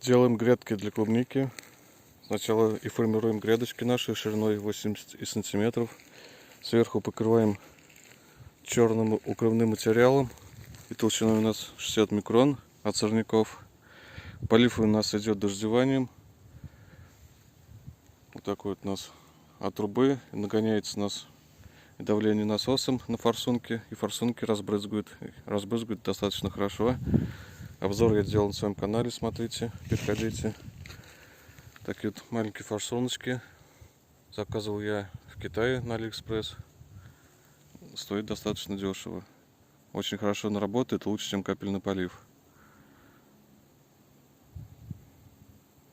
Делаем грядки для клубники. Сначала и формируем грядочки наши шириной 80 сантиметров. Сверху покрываем черным укрывным материалом. И толщиной у нас 60 микрон от сорняков. Полив у нас идет дождеванием. Вот такой вот у нас от трубы. Нагоняется у нас давление насосом на форсунке. И форсунки разбрызгивают достаточно хорошо. Обзор я делал на своем канале, смотрите, переходите. Такие вот маленькие форсуночки. Заказывал я в Китае на Алиэкспресс. Стоит достаточно дешево. Очень хорошо она работает, лучше, чем капельный полив.